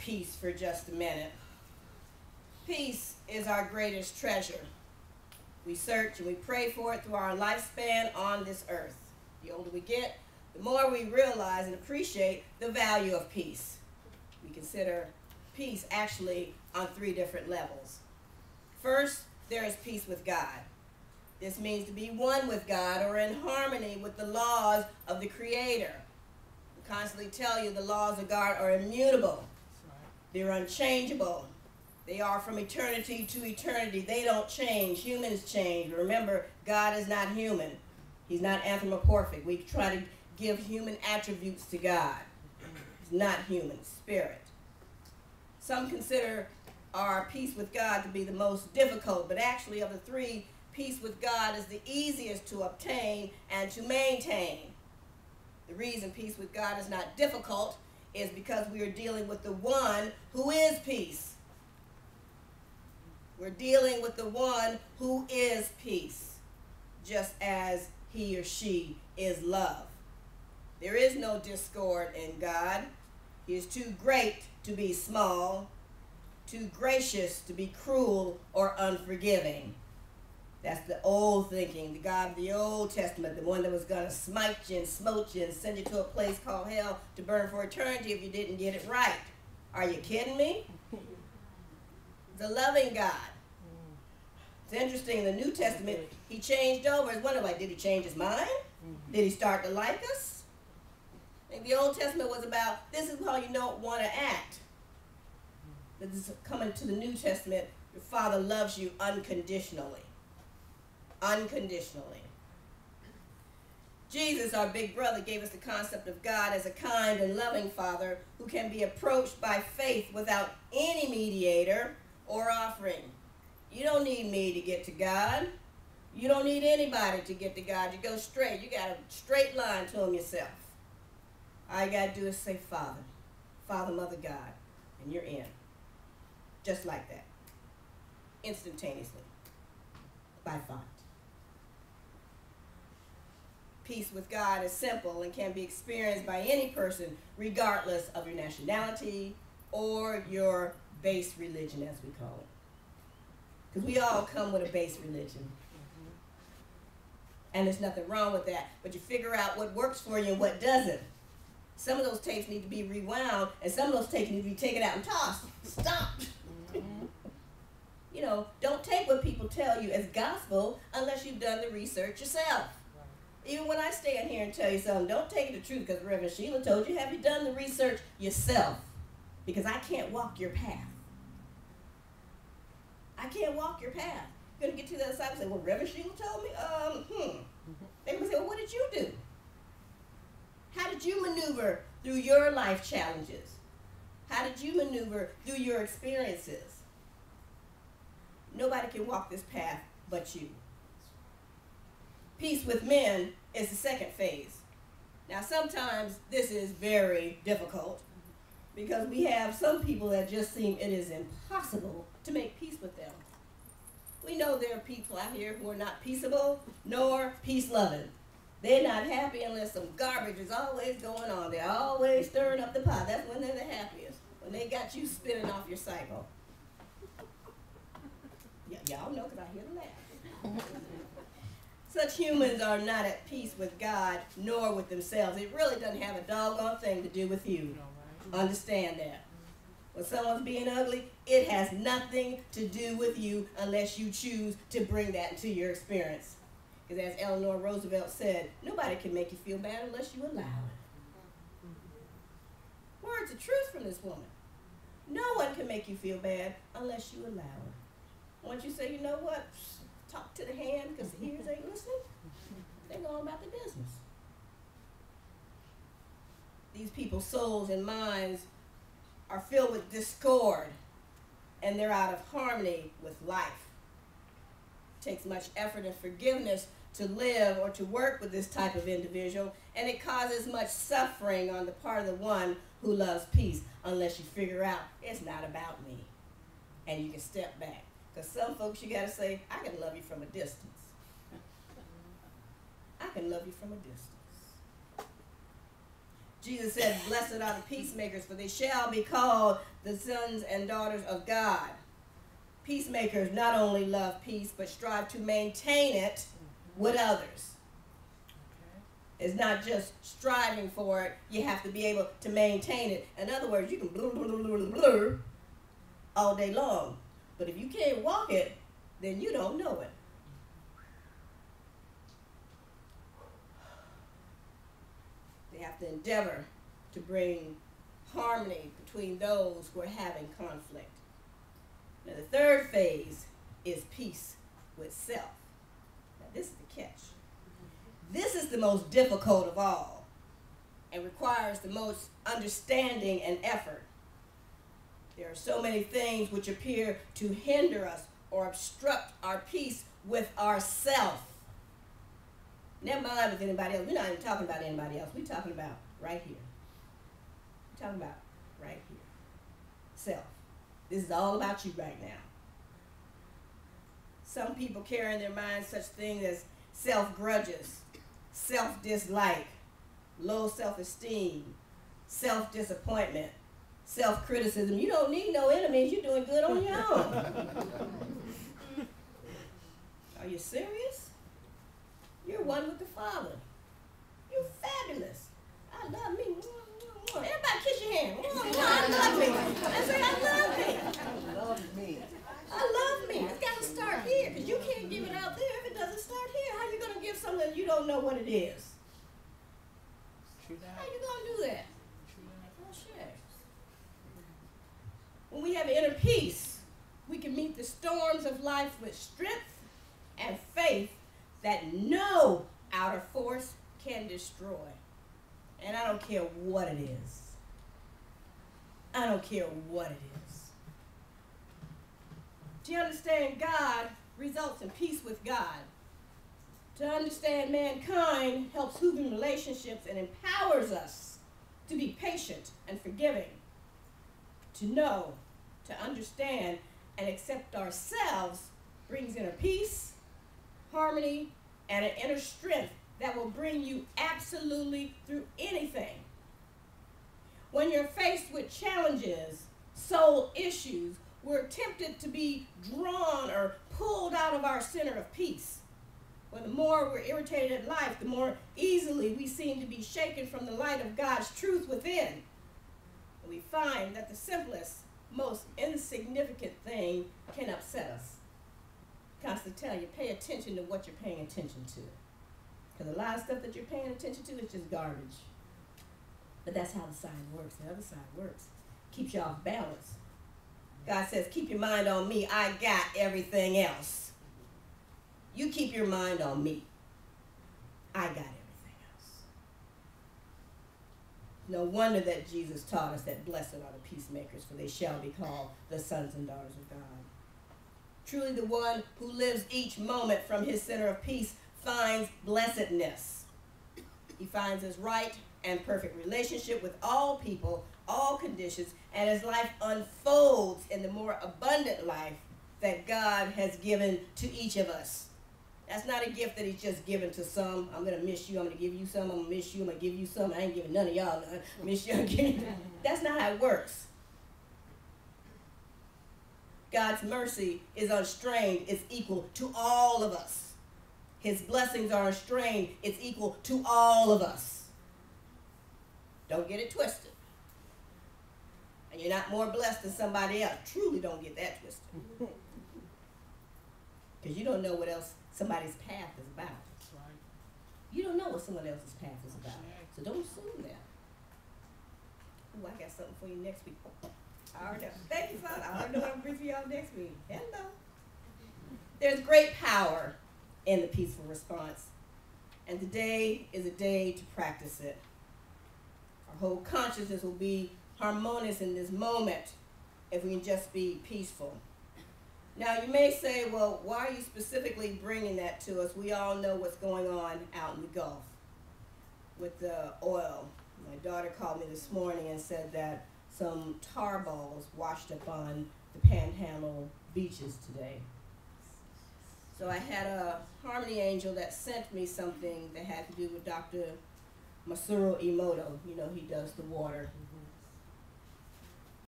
peace for just a minute. Peace is our greatest treasure. We search and we pray for it through our lifespan on this earth. The older we get, the more we realize and appreciate the value of peace. We consider peace actually on 3 different levels. First, there is peace with God. This means to be one with God or in harmony with the laws of the Creator. I constantly tell you the laws of God are immutable. They're unchangeable. They are from eternity to eternity. They don't change. Humans change. Remember, God is not human. He's not anthropomorphic. We try to give human attributes to God. He's not human, spirit. Some consider our peace with God to be the most difficult, but actually of the 3, peace with God is the easiest to obtain and to maintain. The reason peace with God is not difficult is because we are dealing with the one who is peace. We're dealing with the one who is peace, just as he or she is love. There is no discord in God. He is too great to be small, too gracious to be cruel or unforgiving. That's the old thinking, the God of the Old Testament, the one that was going to smite you and smote you and send you to a place called hell to burn for eternity if you didn't get it right. Are you kidding me? The loving God. It's interesting, in the New Testament, he changed over. It's wonder, like, did he change his mind? Did he start to like us? I think the Old Testament was about, this is how you don't want to act. But this is coming to the New Testament, your Father loves you unconditionally. Unconditionally. Jesus, our big brother, gave us the concept of God as a kind and loving Father who can be approached by faith without any mediator or offering. You don't need me to get to God. You don't need anybody to get to God. You go straight. You got a straight line to him yourself. All you got to do is say Father, Father, Mother, God, and you're in. Just like that. Instantaneously. By thought. Peace with God is simple and can be experienced by any person regardless of your nationality or your base religion, as we call it. Because we all come with a base religion. And there's nothing wrong with that. But you figure out what works for you and what doesn't. Some of those tapes need to be rewound, and some of those tapes need to be taken out and tossed. Stopped. You know, don't take what people tell you as gospel unless you've done the research yourself. Even when I stand here and tell you something, don't take it the truth because Reverend Sheila told you. Have you done the research yourself? Because I can't walk your path. I can't walk your path. You're going to get to the other side and say, well, Reverend Sheila told me? They're going to say, well, what did you do? How did you maneuver through your life challenges? How did you maneuver through your experiences? Nobody can walk this path but you. Peace with men is the second phase. Now, sometimes this is very difficult because we have some people that just seem it is impossible to make peace with them. We know there are people out here who are not peaceable nor peace-loving. They're not happy unless some garbage is always going on. They're always stirring up the pot. That's when they're the happiest, when they got you spinning off your cycle. Y'all know because I hear the laugh. Such humans are not at peace with God nor with themselves. It really doesn't have a doggone thing to do with you. Understand that. When someone's being ugly, it has nothing to do with you unless you choose to bring that into your experience. Because as Eleanor Roosevelt said, nobody can make you feel bad unless you allow it. Words of truth from this woman. No one can make you feel bad unless you allow it. Once you say, you know what, talk to the hand because the ears ain't listening, they're going about the business. These people's souls and minds are filled with discord, and they're out of harmony with life. It takes much effort and forgiveness to live or to work with this type of individual, and it causes much suffering on the part of the one who loves peace, unless you figure out it's not about me, and you can step back. Because some folks, you got to say, I can love you from a distance. I can love you from a distance. Jesus said, blessed are the peacemakers, for they shall be called the sons and daughters of God. Peacemakers not only love peace, but strive to maintain it with others. It's not just striving for it. You have to be able to maintain it. In other words, you can blur all day long. But if you can't walk it, then you don't know it. They have to endeavor to bring harmony between those who are having conflict. Now, the third phase is peace with self. Now, this is the catch. This is the most difficult of all and requires the most understanding and effort. There are so many things which appear to hinder us or obstruct our peace with ourself. Never mind with anybody else. We're not even talking about anybody else. We're talking about right here. We're talking about right here. Self. This is all about you right now. Some people carry in their minds such things as self-grudges, self-dislike, low self-esteem, self-disappointment, self-criticism. You don't need no enemies. You're doing good on your own. Are you serious? You're one with the Father. You're fabulous. I love me. Everybody kiss your hand. I love me. I say, I love me. I love me. I love me. It's got to start here, because you can't give it out there if it doesn't start here. How are you going to give something you don't know what it is? How are you going to do that? Oh, shit. When we have inner peace, we can meet the storms of life with strength and faith that no outer force can destroy. And I don't care what it is. I don't care what it is. To understand God results in peace with God. To understand mankind helps human relationships and empowers us to be patient and forgiving. To know, to understand, and accept ourselves brings inner peace, harmony, and an inner strength that will bring you absolutely through anything. When you're faced with challenges, soul issues, we're tempted to be drawn or pulled out of our center of peace. When the more we're irritated at life, the more easily we seem to be shaken from the light of God's truth within. And we find that the simplest, most insignificant thing can upset us. Constantly tell you, pay attention to what you're paying attention to. Because a lot of stuff that you're paying attention to is just garbage. But that's how the side works. The other side works. Keeps you off balance. God says, keep your mind on me. I got everything else. You keep your mind on me. I got everything else. No wonder that Jesus taught us that blessed are the peacemakers, for they shall be called the sons and daughters of God. Truly the one who lives each moment from his center of peace finds blessedness. He finds his right and perfect relationship with all people, all conditions, and his life unfolds in the more abundant life that God has given to each of us. That's not a gift that he's just given to some. I'm going to miss you. I'm going to give you some. I'm going to miss you. I'm going to give you some. I ain't giving none of y'all none. Miss you. I'm giving you. That's not how it works. God's mercy is unstrained. It's equal to all of us. His blessings are unstrained. It's equal to all of us. Don't get it twisted. And you're not more blessed than somebody else. Truly don't get that twisted. Because you don't know what else somebody's path is about. That's right. You don't know what someone else's path is about. So don't assume that. Ooh, I got something for you next week. I already know. Thank you, Father. I already know what I'm bringing for y'all next week. Hello. There's great power in the peaceful response. And today is a day to practice it. Our whole consciousness will be harmonious in this moment if we can just be peaceful. Now, you may say, well, why are you specifically bringing that to us? We all know what's going on out in the Gulf with the oil. My daughter called me this morning and said that some tar balls washed up on the Panhandle beaches today. So I had a Harmony angel that sent me something that had to do with Dr. Masaru Emoto. You know, he does the water.